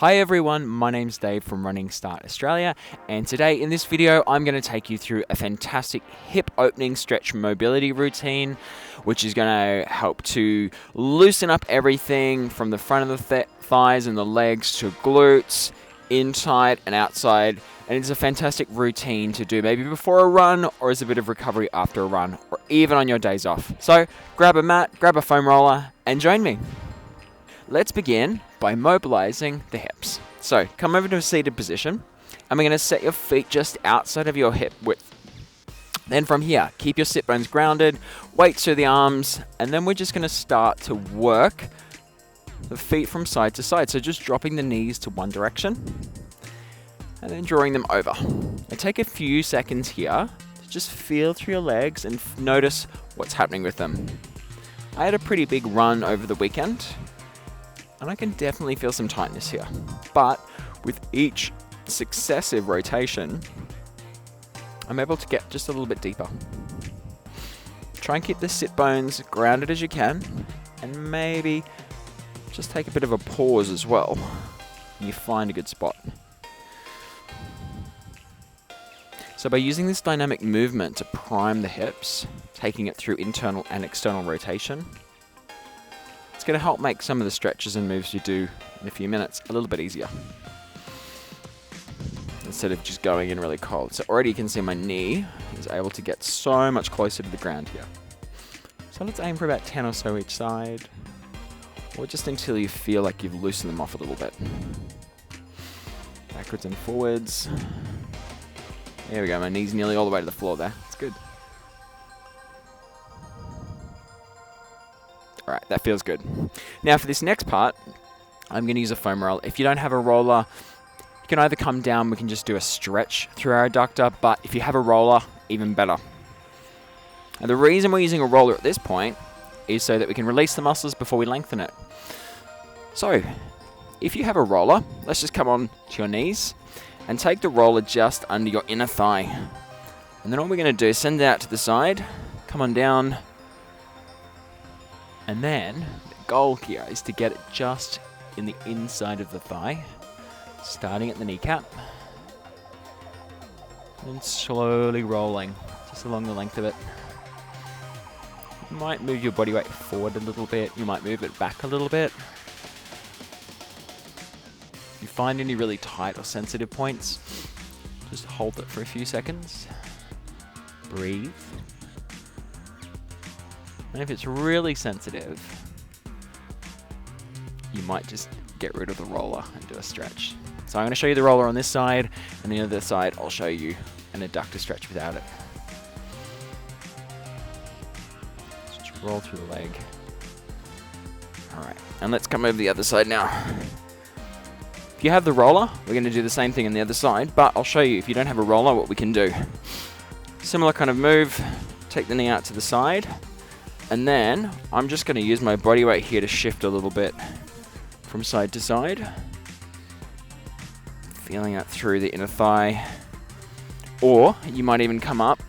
Hi everyone, my name's Dave from Running Start Australia, and today in this video I'm going to take you through a fantastic hip opening stretch mobility routine, which is going to help to loosen up everything from the front of the thighs and the legs to glutes, inside and outside. And it's a fantastic routine to do maybe before a run or as a bit of recovery after a run or even on your days off. So grab a mat, grab a foam roller and join me. Let's begin by mobilizing the hips. So come over to a seated position and we're going to set your feet just outside of your hip width. Then from here, keep your sit bones grounded, weights through the arms, and then we're just going to start to work the feet from side to side. So just dropping the knees to one direction and then drawing them over. Now take a few seconds here to just feel through your legs and notice what's happening with them. I had a pretty big run over the weekend, and I can definitely feel some tightness here. But with each successive rotation, I'm able to get just a little bit deeper. Try and keep the sit bones grounded as you can, and maybe just take a bit of a pause as well when you find a good spot. So by using this dynamic movement to prime the hips, taking it through internal and external rotation, it's going to help make some of the stretches and moves you do in a few minutes a little bit easier, instead of just going in really cold. So already you can see my knee is able to get so much closer to the ground here. So let's aim for about 10 or so each side, or just until you feel like you've loosened them off a little bit. Backwards and forwards. There we go, my knee's nearly all the way to the floor there. It's good. Alright, that feels good. Now for this next part, I'm going to use a foam roller. If you don't have a roller, you can either come down, we can just do a stretch through our adductor, but if you have a roller, even better. And the reason we're using a roller at this point is so that we can release the muscles before we lengthen it. So, if you have a roller, let's just come on to your knees and take the roller just under your inner thigh. And then all we're going to do is send it out to the side, come on down, and then the goal here is to get it just in the inside of the thigh, starting at the kneecap, and slowly rolling just along the length of it. You might move your body weight forward a little bit, you might move it back a little bit. If you find any really tight or sensitive points, just hold it for a few seconds, breathe. And if it's really sensitive, you might just get rid of the roller and do a stretch. So I'm going to show you the roller on this side, and the other side I'll show you an adductor stretch without it. Just roll through the leg. Alright, and let's come over the other side now. If you have the roller, we're going to do the same thing on the other side, but I'll show you if you don't have a roller what we can do. Similar kind of move, take the knee out to the side, and then I'm just going to use my body weight here to shift a little bit from side to side. Feeling that through the inner thigh. Or you might even come up,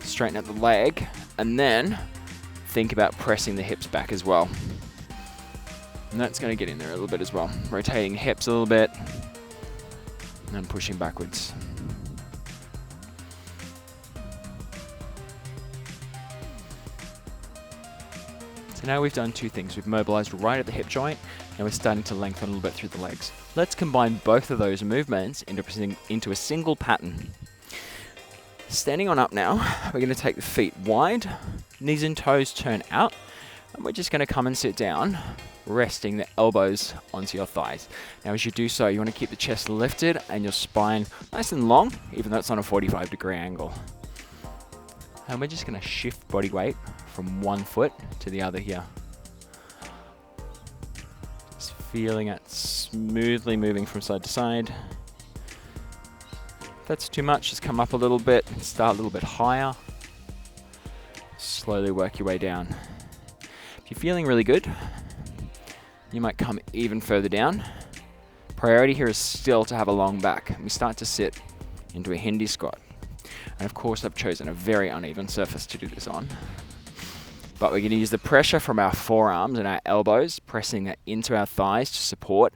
straighten out the leg, and then think about pressing the hips back as well. And that's going to get in there a little bit as well. Rotating hips a little bit, and then pushing backwards. So now we've done two things. We've mobilized right at the hip joint, and we're starting to lengthen a little bit through the legs. Let's combine both of those movements into a single pattern. Standing on up now, we're going to take the feet wide, knees and toes turn out, and we're just going to come and sit down, resting the elbows onto your thighs. Now as you do so, you want to keep the chest lifted and your spine nice and long, even though it's on a 45-degree angle. And we're just going to shift body weight from one foot to the other here. Just feeling it smoothly moving from side to side. If that's too much, just come up a little bit, start a little bit higher. Slowly work your way down. If you're feeling really good, you might come even further down. Priority here is still to have a long back. We start to sit into a Hindi squat. And of course I've chosen a very uneven surface to do this on. But we're going to use the pressure from our forearms and our elbows, pressing that into our thighs to support,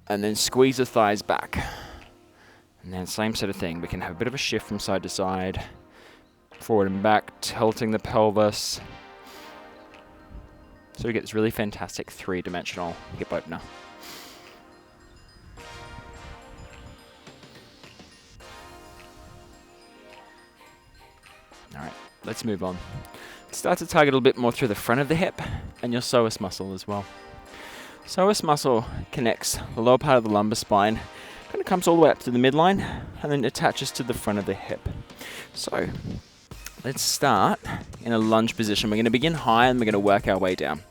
and then squeeze the thighs back. And then same sort of thing. We can have a bit of a shift from side to side, forward and back, tilting the pelvis. So we get this really fantastic three-dimensional hip opener. All right, let's move on. Start to target a little bit more through the front of the hip and your psoas muscle as well. Psoas muscle connects the lower part of the lumbar spine, kind of comes all the way up to the midline and then attaches to the front of the hip. So let's start in a lunge position. We're going to begin high and we're going to work our way down.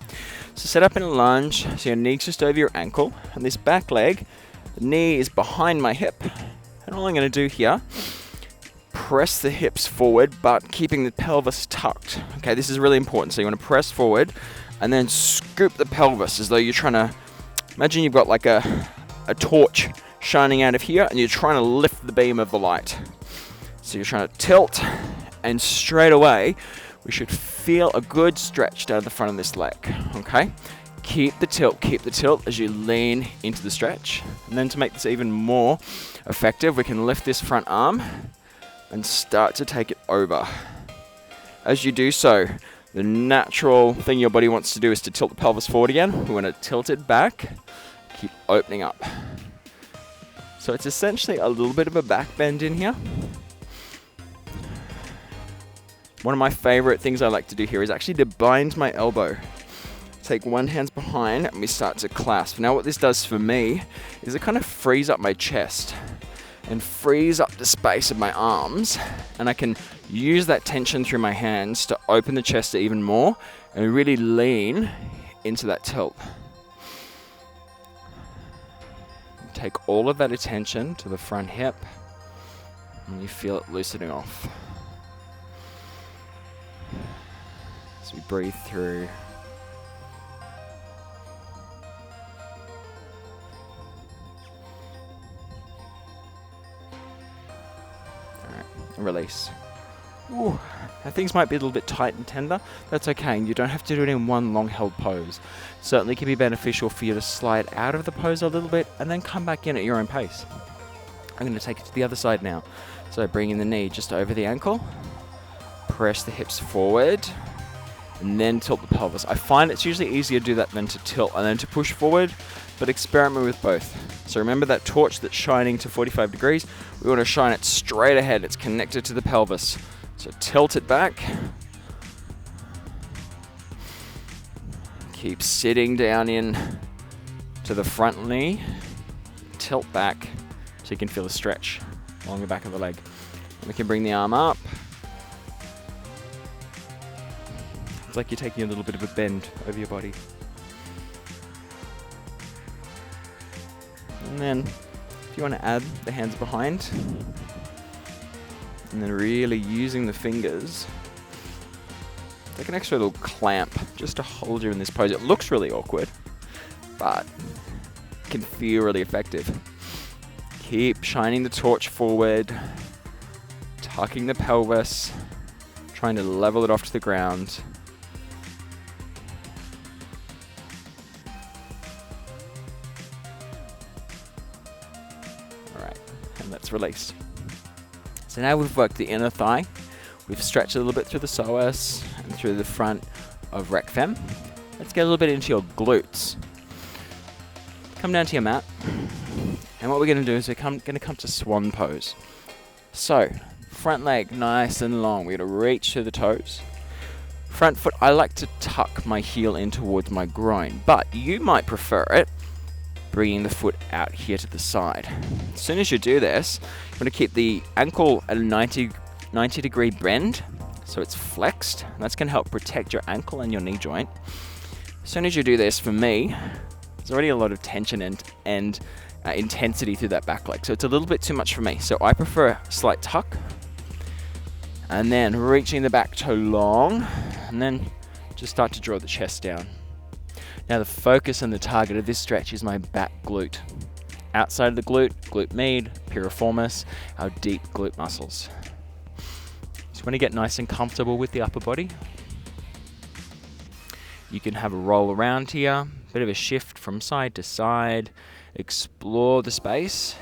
So set up in a lunge, so your knee's just over your ankle, and this back leg, the knee is behind my hip. And all I'm going to do here, press the hips forward, but keeping the pelvis tucked. Okay, this is really important. So you want to press forward and then scoop the pelvis as though you're trying to, imagine you've got like a torch shining out of here and you're trying to lift the beam of the light. So you're trying to tilt, and straight away we should feel a good stretch down the front of this leg. Okay, keep the tilt as you lean into the stretch. And then to make this even more effective, we can lift this front arm and start to take it over. As you do so, the natural thing your body wants to do is to tilt the pelvis forward again. We want to tilt it back, keep opening up. So it's essentially a little bit of a back bend in here. One of my favorite things I like to do here is actually to bind my elbow. Take one hand behind and we start to clasp. Now what this does for me is it kind of frees up my chest and frees up the space of my arms, and I can use that tension through my hands to open the chest even more and really lean into that tilt. Take all of that attention to the front hip and you feel it loosening off. As we breathe through. Alright, and release. Ooh, now things might be a little bit tight and tender. That's okay, and you don't have to do it in one long held pose. Certainly can be beneficial for you to slide out of the pose a little bit and then come back in at your own pace. I'm going to take it to the other side now. So bringing the knee just over the ankle. Press the hips forward and then tilt the pelvis. I find it's usually easier to do that than to tilt and then to push forward, but experiment with both. So remember that torch that's shining to 45 degrees? We want to shine it straight ahead. It's connected to the pelvis. So tilt it back. Keep sitting down in to the front knee. Tilt back so you can feel the stretch along the back of the leg. And we can bring the arm up. It's like you're taking a little bit of a bend over your body. And then if you want to add the hands behind, and then really using the fingers, take an extra little clamp just to hold you in this pose. It looks really awkward, but it can feel really effective. Keep shining the torch forward, tucking the pelvis, trying to level it off to the ground. Alright, and that's released. So now we've worked the inner thigh, we've stretched a little bit through the psoas and through the front of rec fem. Let's get a little bit into your glutes. Come down to your mat, and what we're going to do is we're going to come to Swan Pose. So, front leg nice and long, we're going to reach through the toes. Front foot, I like to tuck my heel in towards my groin, but you might prefer it bringing the foot out here to the side. As soon as you do this, you want to keep the ankle at a 90 degree bend, so it's flexed. And that's going to help protect your ankle and your knee joint. As soon as you do this, for me, there's already a lot of tension and intensity through that back leg, so it's a little bit too much for me. So I prefer a slight tuck, and then reaching the back toe long, and then just start to draw the chest down. Now the focus and the target of this stretch is my back glute. Outside of the glute, glute med, piriformis, our deep glute muscles. So when you get nice and comfortable with the upper body, you can have a roll around here, bit of a shift from side to side, explore the space.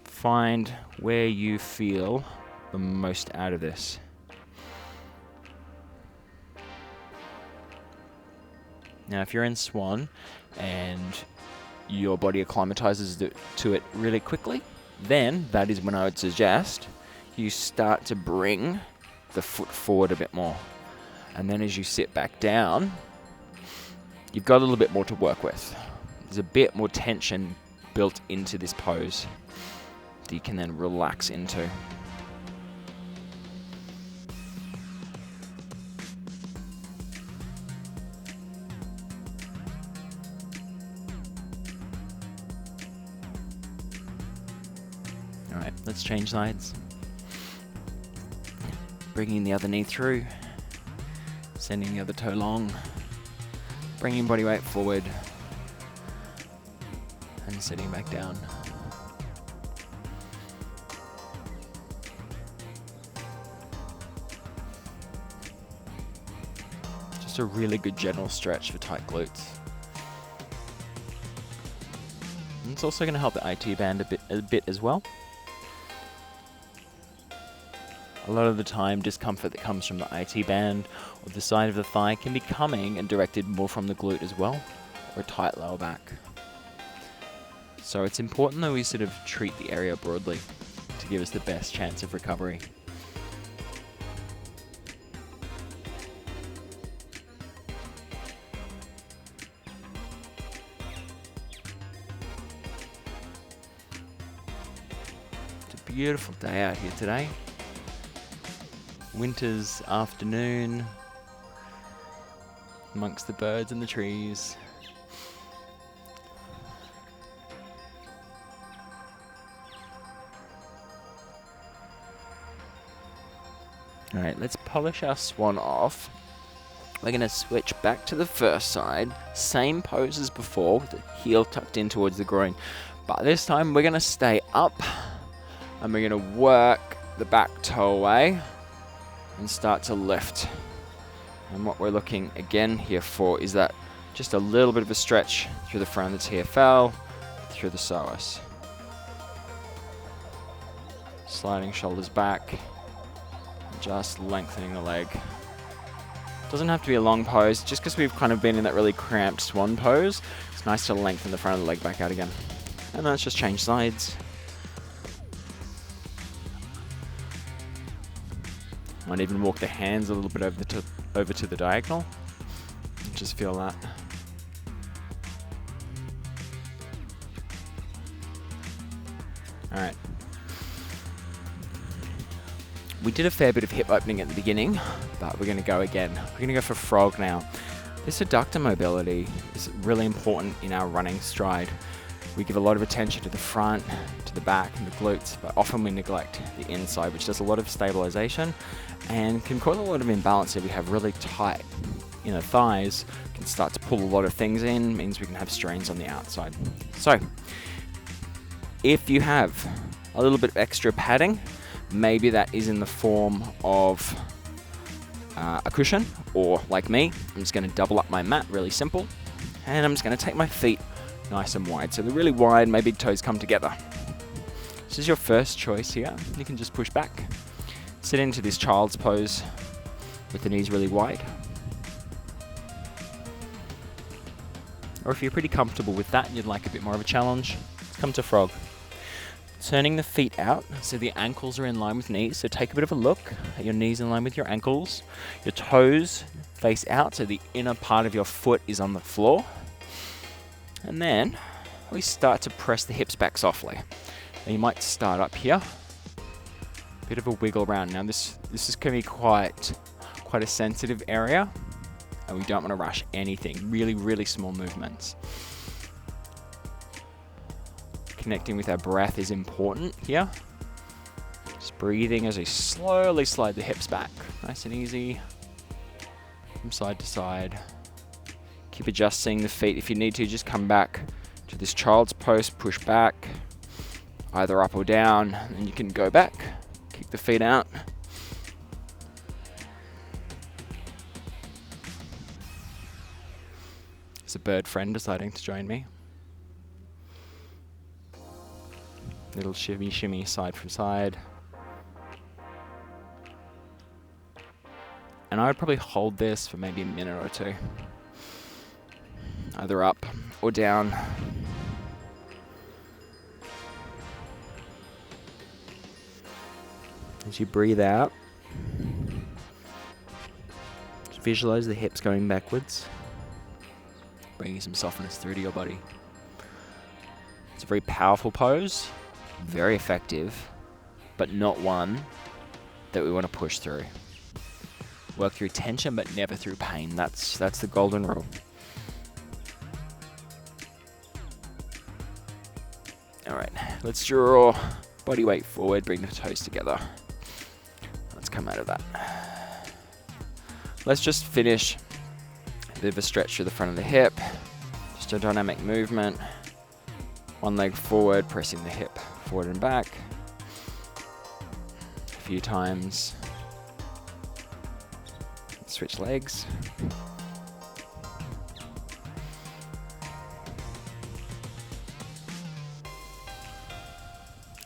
Find where you feel the most out of this. Now, if you're in Swan and your body acclimatizes to it really quickly, then that is when I would suggest you start to bring the foot forward a bit more. And then as you sit back down, you've got a little bit more to work with. There's a bit more tension built into this pose that you can then relax into. Alright, let's change sides. Bringing the other knee through, sending the other toe long, bringing body weight forward, and sitting back down. Just a really good general stretch for tight glutes. And it's also going to help the IT band a bit as well. A lot of the time, discomfort that comes from the IT band or the side of the thigh can be coming and directed more from the glute as well, or a tight lower back. So it's important that we sort of treat the area broadly to give us the best chance of recovery. It's a beautiful day out here today. Winter's afternoon, amongst the birds and the trees. Alright, let's polish our Swan off. We're going to switch back to the first side. Same pose as before, with the heel tucked in towards the groin. But this time we're going to stay up and we're going to work the back toe away and start to lift. And what we're looking again here for is that just a little bit of a stretch through the front of the TFL, through the psoas. Sliding shoulders back, just lengthening the leg. Doesn't have to be a long pose, just because we've kind of been in that really cramped Swan pose, it's nice to lengthen the front of the leg back out again. And let's just change sides. Might even walk the hands a little bit over to the diagonal. Just feel that. Alright. We did a fair bit of hip opening at the beginning, but we're going to go again. We're going to go for frog now. This adductor mobility is really important in our running stride. We give a lot of attention to the front, to the back, and the glutes, but often we neglect the inside, which does a lot of stabilization and can cause a lot of imbalance if we have really tight inner thighs. Can start to pull a lot of things in, means we can have strains on the outside. So, if you have a little bit of extra padding, maybe that is in the form of a cushion, or like me, I'm just going to double up my mat, really simple, and I'm just going to take my feet nice and wide. So they're really wide, my big toes come together. This is your first choice here. You can just push back, sit into this child's pose with the knees really wide. Or if you're pretty comfortable with that and you'd like a bit more of a challenge, come to frog. Turning the feet out so the ankles are in line with knees. So take a bit of a look at your knees in line with your ankles. Your toes face out so the inner part of your foot is on the floor. And then we start to press the hips back softly. And you might start up here. Bit of a wiggle around. Now this is going to be quite a sensitive area, and we don't want to rush anything. Really, really small movements. Connecting with our breath is important here. Just breathing as we slowly slide the hips back. Nice and easy. From side to side. Keep adjusting the feet. If you need to, just come back to this child's pose, push back, either up or down, and you can go back, kick the feet out. There's a bird friend deciding to join me. Little shimmy, shimmy, side from side. And I would probably hold this for maybe a minute or two. Either up or down. As you breathe out, just visualize the hips going backwards, bringing some softness through to your body. It's a very powerful pose, very effective, but not one that we want to push through. Work through tension, but never through pain. That's the golden rule. All right, let's draw body weight forward, bring the toes together. Let's come out of that. Let's just finish a bit of a stretch through the front of the hip. Just a dynamic movement. One leg forward, pressing the hip forward and back. A few times. Switch legs.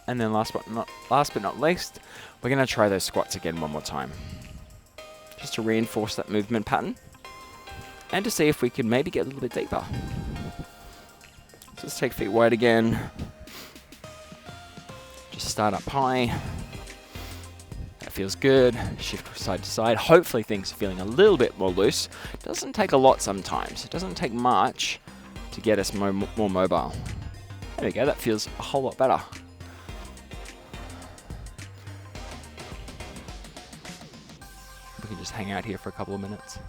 And then last but not least, we're going to try those squats again one more time. Just to reinforce that movement pattern and to see if we can maybe get a little bit deeper. Just take feet wide again. Just start up high. That feels good. Shift side to side. Hopefully things are feeling a little bit more loose. It doesn't take a lot sometimes. It doesn't take much to get us more mobile. There we go. That feels a whole lot better. We can just hang out here for a couple of minutes.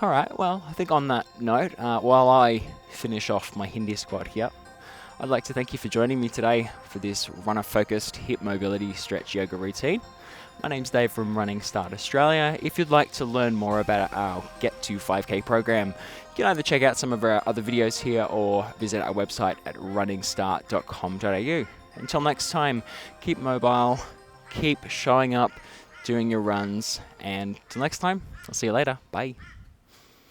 All right, well, I think on that note, while I finish off my Hindi squat here, I'd like to thank you for joining me today for this runner-focused hip mobility stretch yoga routine. My name's Dave from Running Start Australia. If you'd like to learn more about our Get to 5K program, you can either check out some of our other videos here or visit our website at runningstart.com.au. Until next time, keep mobile, keep showing up, doing your runs, and till next time, I'll see you later. Bye.